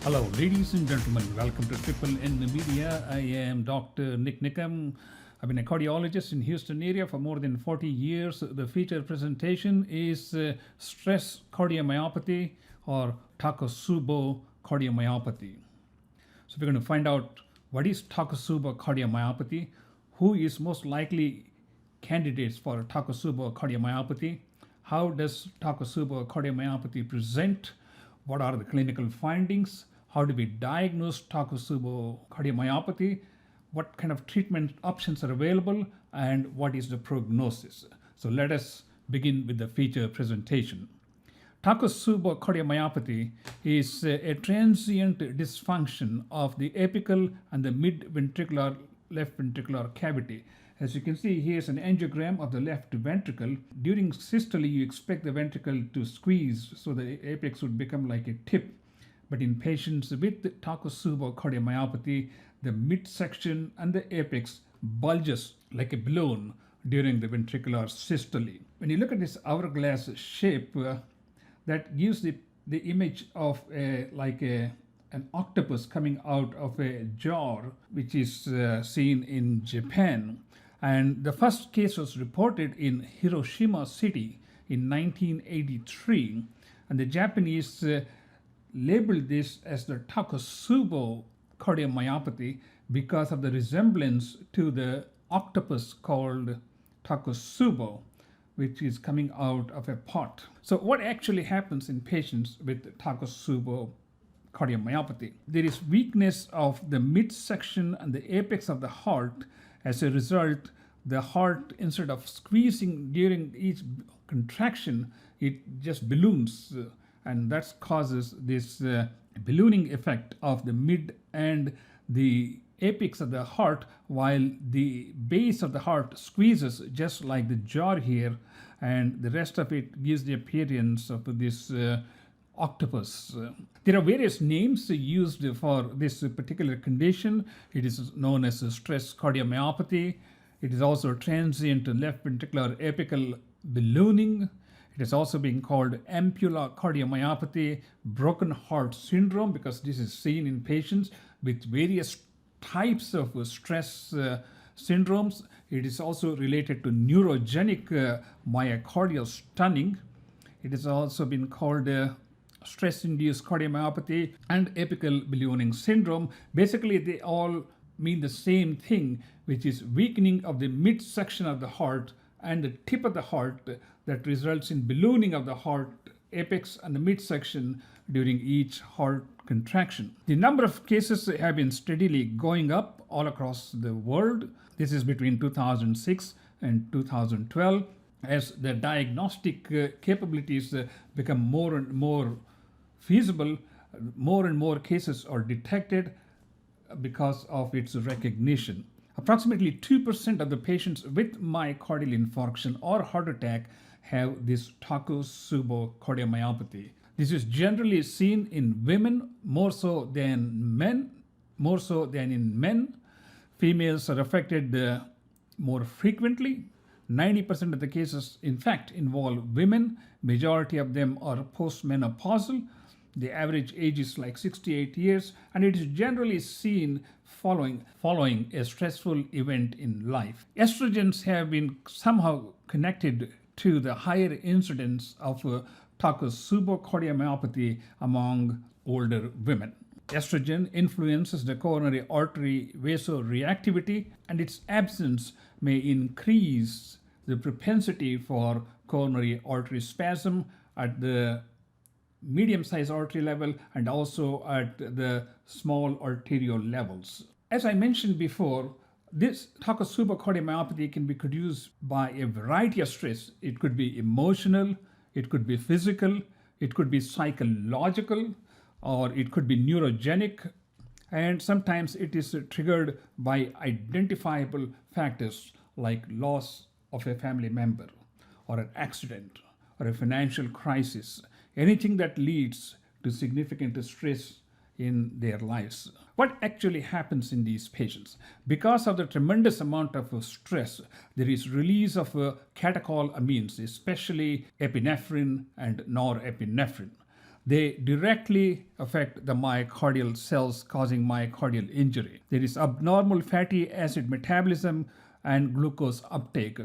Hello, ladies and gentlemen. Welcome to Triple N Media. I am Dr. NIK NIKAM. I've been a cardiologist in Houston area for more than 40 years. The featured presentation is stress cardiomyopathy or Takotsubu Cardiomyopathy. So we're going to find out what is Takotsubu Cardiomyopathy, who is most likely candidates for Takotsubu Cardiomyopathy, how does Takotsubu Cardiomyopathy present, what are the clinical findings, how do we diagnose Takotsubu Cardiomyopathy, what kind of treatment options are available, and what is the prognosis. So let us begin with the feature presentation. Takotsubu cardiomyopathy is a transient dysfunction of the apical and the mid-ventricular left ventricular cavity. As you can see, here's an angiogram of the left ventricle. During systole, you expect the ventricle to squeeze so the apex would become like a tip. But in patients with Takotsubu cardiomyopathy, the midsection and the apex bulges like a balloon during the ventricular systole. When you look at this hourglass shape, that gives the image of an octopus coming out of a jar, which is seen in Japan. And the first case was reported in Hiroshima City in 1983. And the Japanese labeled this as the Takotsubu cardiomyopathy because of the resemblance to the octopus called Takotsubu, which is coming out of a pot. So what actually happens in patients with Takotsubu cardiomyopathy? There is weakness of the midsection and the apex of the heart. As a result, the heart, instead of squeezing during each contraction, it just balloons, and that causes this ballooning effect of the mid and the apex of the heart, while the base of the heart squeezes just like the jar here, and the rest of it gives the appearance of this octopus. There are various names used for this particular condition. It is known as stress cardiomyopathy. It is also transient left ventricular apical ballooning. It is also being called ampulla cardiomyopathy, broken heart syndrome, because this is seen in patients with various types of stress syndromes. It is also related to neurogenic myocardial stunning. It has also been called stress-induced cardiomyopathy and apical ballooning syndrome. Basically, they all mean the same thing, which is weakening of the midsection of the heart and the tip of the heart that results in ballooning of the heart apex and the midsection during each heart contraction. The number of cases have been steadily going up all across the world. This is between 2006 and 2012. As the diagnostic capabilities become more and more feasible, more and more cases are detected because of its recognition. Approximately 2% of the patients with myocardial infarction or heart attack have this Takotsubu cardiomyopathy. This is generally seen in women more so than men, more so than in men. Females are affected more frequently. 90% of the cases, in fact, involve women. Majority of them are postmenopausal. The average age is like 68 years, and it is generally seen following a stressful event in life. Estrogens have been somehow connected to the higher incidence of Takotsubu cardiomyopathy among older women. Estrogen influences the coronary artery vasoreactivity, and its absence may increase the propensity for coronary artery spasm at the medium-sized artery level and also at the small arterial levels. As I mentioned before, this Takotsubu cardiomyopathy can be produced by a variety of stress. It could be emotional, it could be physical, it could be psychological, or it could be neurogenic, and sometimes it is triggered by identifiable factors like loss of a family member, or an accident, or a financial crisis, anything that leads to significant stress in their lives. What actually happens in these patients? Because of the tremendous amount of stress, there is release of catecholamines, especially epinephrine and norepinephrine. they directly affect the myocardial cells, causing myocardial injury. There is abnormal fatty acid metabolism and glucose uptake.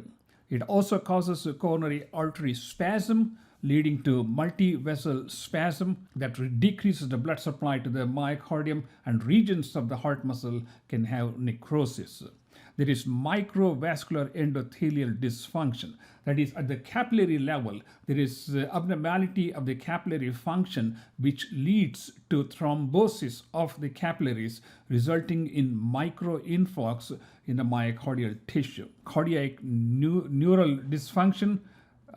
It also causes a coronary artery spasm, leading to multi-vessel spasm that decreases the blood supply to the myocardium, and regions of the heart muscle can have necrosis. There is microvascular endothelial dysfunction. That is, at the capillary level, there is abnormality of the capillary function, which leads to thrombosis of the capillaries, resulting in microinfarcts in the myocardial tissue. Cardiac neural dysfunction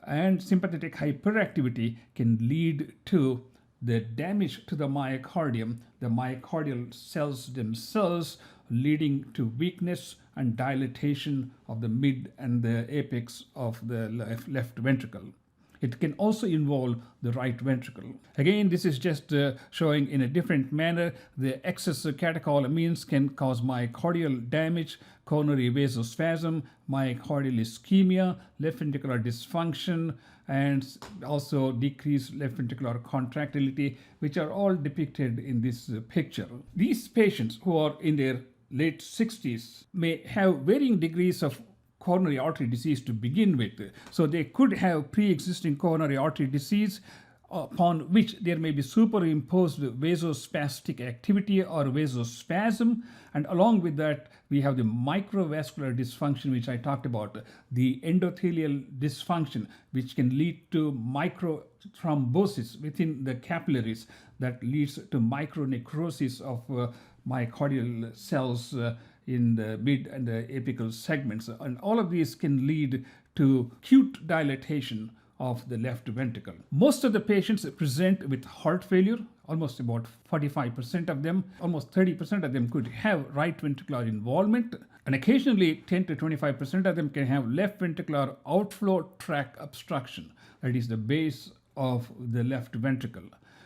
and sympathetic hyperactivity can lead to the damage to the myocardial cells themselves, leading to weakness and dilatation of the mid and the apex of the left ventricle. It can also involve the right ventricle. Again, this is just showing in a different manner. The excess catecholamines can cause myocardial damage, coronary vasospasm, myocardial ischemia, left ventricular dysfunction, and also decreased left ventricular contractility, which are all depicted in this picture. These patients who are in their late 60s may have varying degrees of coronary artery disease to begin with. So they could have pre-existing coronary artery disease upon which there may be superimposed vasospastic activity or vasospasm, and along with that we have the microvascular dysfunction, which I talked about, the endothelial dysfunction, which can lead to microthrombosis within the capillaries that leads to micronecrosis of myocardial cells in the mid and the apical segments. And all of these can lead to acute dilatation of the left ventricle. Most of the patients present with heart failure, almost about 45% of them. Almost 30% of them could have right ventricular involvement, and occasionally 10 to 25% of them can have left ventricular outflow tract obstruction. That is the base of the left ventricle.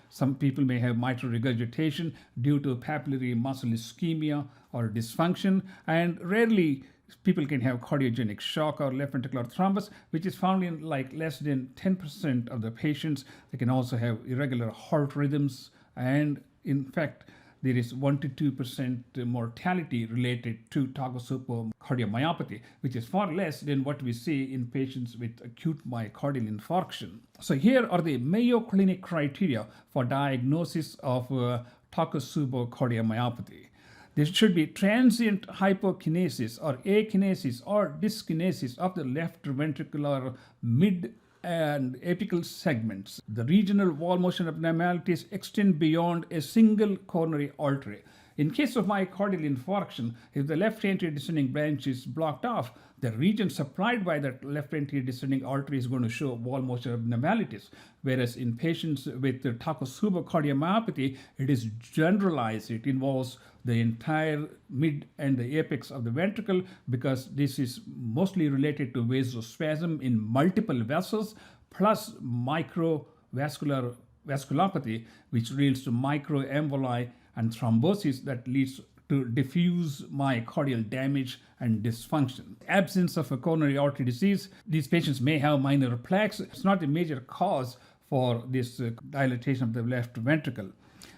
Some people may have mitral regurgitation due to papillary muscle ischemia or dysfunction, and rarely people can have cardiogenic shock or left ventricular thrombus, which is found in like less than 10% of the patients. They can also have irregular heart rhythms, and in fact, there is 1 to 2% mortality related to Takotsubu cardiomyopathy, which is far less than what we see in patients with acute myocardial infarction. So here are the Mayo Clinic criteria for diagnosis of Takotsubu cardiomyopathy. There should be transient hypokinesis or akinesis or dyskinesis of the left ventricular mid and apical segments. The regional wall motion abnormalities extend beyond a single coronary artery. In case of myocardial infarction, if the left anterior descending branch is blocked off, the region supplied by that left anterior descending artery is going to show wall motion abnormalities. Whereas in patients with the Takotsubu cardiomyopathy, it is generalized. It involves the entire mid and the apex of the ventricle, because this is mostly related to vasospasm in multiple vessels plus microvascular vasculopathy, which leads to microemboli and thrombosis that leads to diffuse myocardial damage and dysfunction. Absence of a coronary artery disease, these patients may have minor plaques. It's not a major cause for this dilatation of the left ventricle.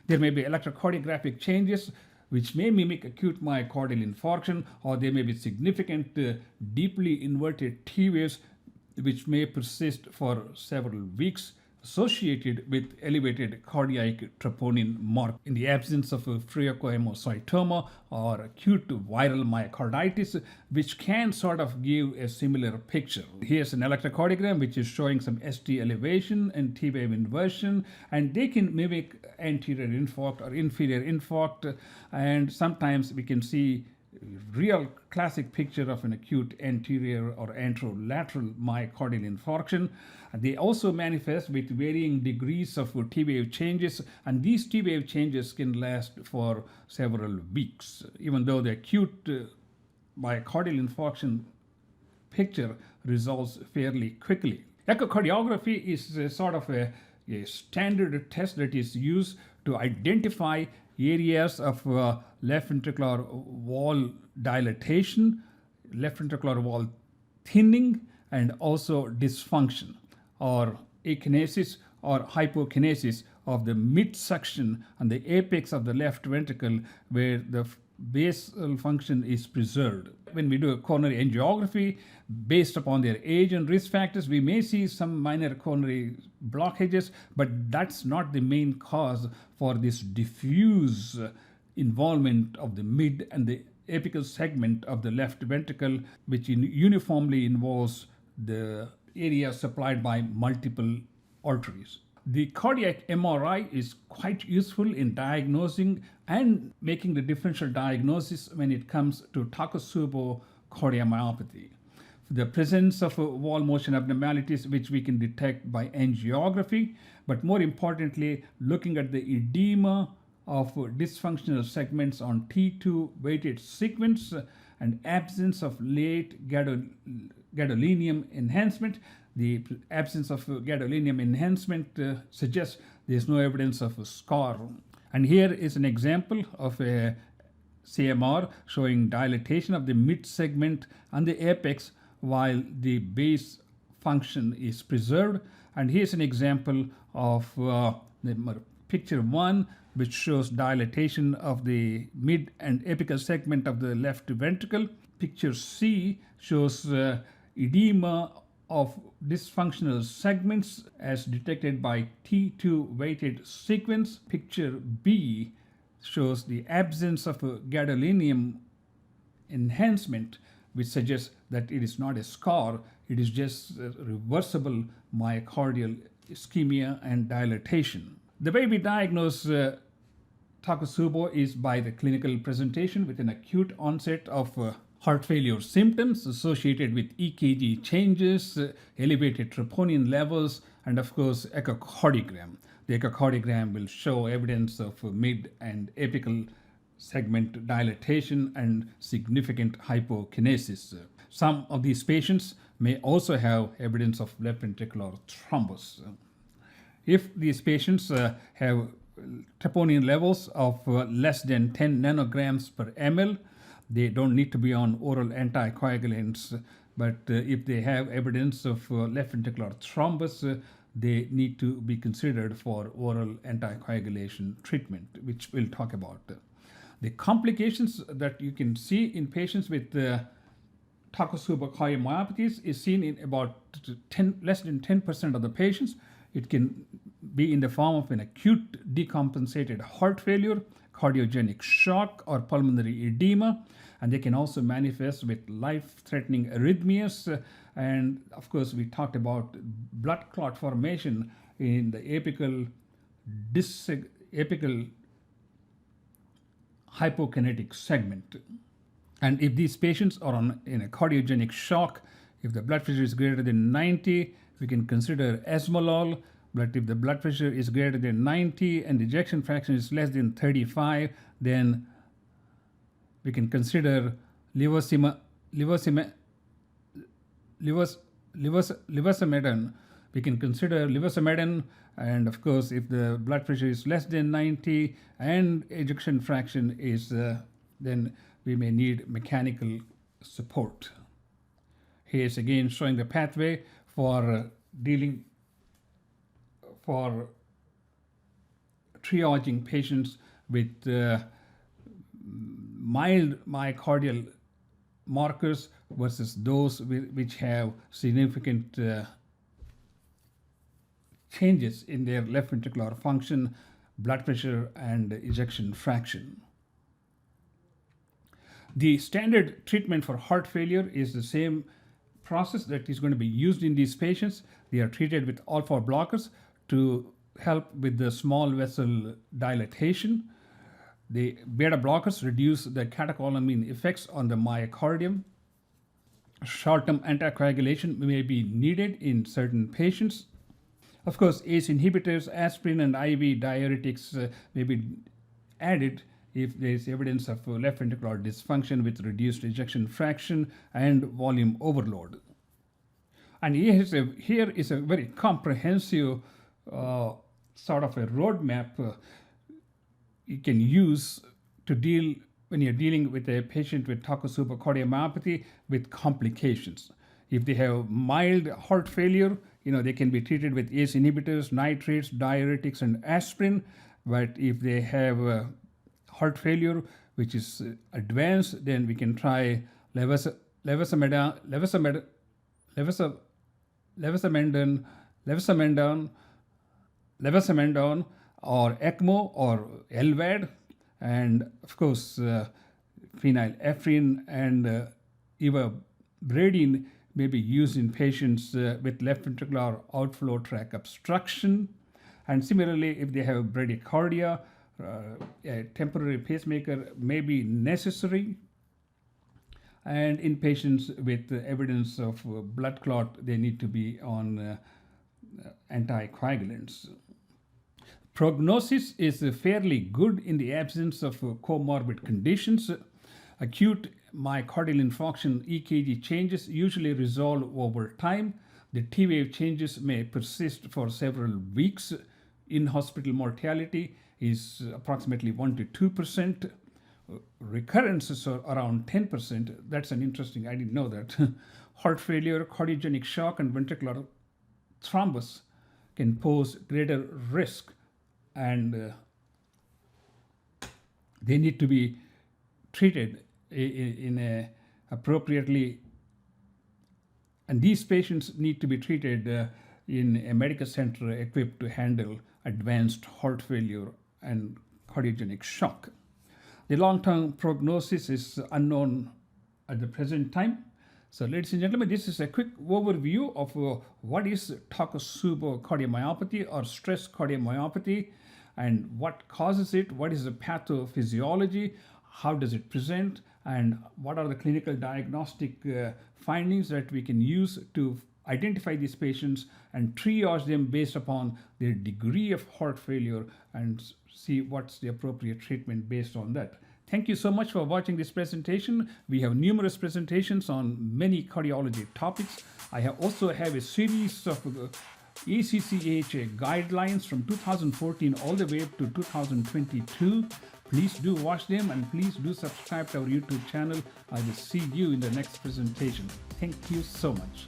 There may be electrocardiographic changes which may mimic acute myocardial infarction, or there may be significant deeply inverted T waves which may persist for several weeks, associated with elevated cardiac troponin mark. In the absence of a pheochromocytoma or acute viral myocarditis, which can sort of give a similar picture. Here's an electrocardiogram which is showing some ST elevation and T wave inversion, and they can mimic anterior infarct or inferior infarct, and sometimes we can see real classic picture of an acute anterior or anterolateral myocardial infarction. And they also manifest with varying degrees of T wave changes, and these T wave changes can last for several weeks, even though the acute myocardial infarction picture resolves fairly quickly. Echocardiography is sort of a standard test that is used to identify areas of left ventricular wall dilatation, left ventricular wall thinning, and also dysfunction or akinesis or hypokinesis of the midsection and the apex of the left ventricle where the basal function is preserved. When we do a coronary angiography, based upon their age and risk factors, we may see some minor coronary blockages, but that's not the main cause for this diffuse involvement of the mid and the apical segment of the left ventricle, which uniformly involves the area supplied by multiple arteries. The cardiac MRI is quite useful in diagnosing and making the differential diagnosis when it comes to Takotsubu cardiomyopathy. The presence of wall motion abnormalities, which we can detect by angiography, but more importantly, looking at the edema of dysfunctional segments on T2 weighted sequence and absence of late gadolinium enhancement. The absence of gadolinium enhancement suggests there is no evidence of a scar. And here is an example of a CMR showing dilatation of the mid segment and the apex while the base function is preserved. And here's an example of the picture 1, which shows dilatation of the mid and apical segment of the left ventricle. Picture C shows edema of dysfunctional segments as detected by T2 weighted sequence. Picture B shows the absence of a gadolinium enhancement, which suggests that it is not a scar, it is just reversible myocardial ischemia and dilatation. The way we diagnose Takotsubu is by the clinical presentation with an acute onset of heart failure symptoms associated with EKG changes, elevated troponin levels, and of course echocardiogram. The echocardiogram will show evidence of mid and apical segment dilatation and significant hypokinesis. Some of these patients may also have evidence of left ventricular thrombus. If these patients have troponin levels of less than 10 nanograms per ml, they don't need to be on oral anticoagulants, but if they have evidence of left ventricular thrombus, they need to be considered for oral anticoagulation treatment, which we'll talk about. The complications that you can see in patients with Takotsubu cardiomyopathies is seen in about less than 10% of the patients. It can be in the form of an acute decompensated heart failure, cardiogenic shock, or pulmonary edema, and they can also manifest with life-threatening arrhythmias. And of course, we talked about blood clot formation in the apical hypokinetic segment. And if these patients are in a cardiogenic shock, if the blood pressure is greater than 90, we can consider esmolol. But if the blood pressure is greater than 90 and ejection fraction is less than 35, then we can consider levosimendan. We can consider levosimendan, and of course, if the blood pressure is less than 90 and ejection fraction is, then we may need mechanical support. Here's again showing the pathway for triaging patients with mild myocardial markers versus those which have significant changes in their left ventricular function, blood pressure, and ejection fraction. The standard treatment for heart failure is the same process that is going to be used in these patients. They are treated with alpha blockers to help with the small vessel dilatation. The beta blockers reduce the catecholamine effects on the myocardium. Short-term anticoagulation may be needed in certain patients. Of course, ACE inhibitors, aspirin, and IV diuretics may be added if there is evidence of left ventricular dysfunction with reduced ejection fraction and volume overload. And here is a very comprehensive sort of a roadmap you can use to deal when you're dealing with a patient with Takotsubu cardiomyopathy with complications. If they have mild heart failure, they can be treated with ACE inhibitors, nitrates, diuretics, and aspirin. But if they have heart failure, which is advanced, then we can try levacimendin, levacimendin, or ECMO, or LVAD, and of course phenylephrine and ivabradine may be used in patients with left ventricular outflow tract obstruction. And similarly, if they have bradycardia, a temporary pacemaker may be necessary. And in patients with evidence of blood clot, they need to be on anticoagulants. Prognosis is fairly good in the absence of comorbid conditions. Acute myocardial infarction EKG changes usually resolve over time. The T wave changes may persist for several weeks. In-hospital mortality is approximately 1 to 2%. Recurrences are around 10%. That's an interesting, I didn't know that. Heart failure, cardiogenic shock, and ventricular thrombus can pose greater risk, and they need to be treated in a appropriately, and these patients need to be treated in a medical center equipped to handle advanced heart failure and cardiogenic shock. The long-term prognosis is unknown at the present time. So, ladies and gentlemen, this is a quick overview of what is Takotsubu cardiomyopathy or stress cardiomyopathy, and what causes it, what is the pathophysiology, how does it present, and what are the clinical diagnostic findings that we can use to identify these patients and triage them based upon their degree of heart failure and see what's the appropriate treatment based on that. Thank you so much for watching this presentation. We have numerous presentations on many cardiology topics. I also have a series of ACCH guidelines from 2014 all the way up to 2022. Please do watch them, and please do subscribe to our YouTube channel. I will see you in the next presentation. Thank you so much.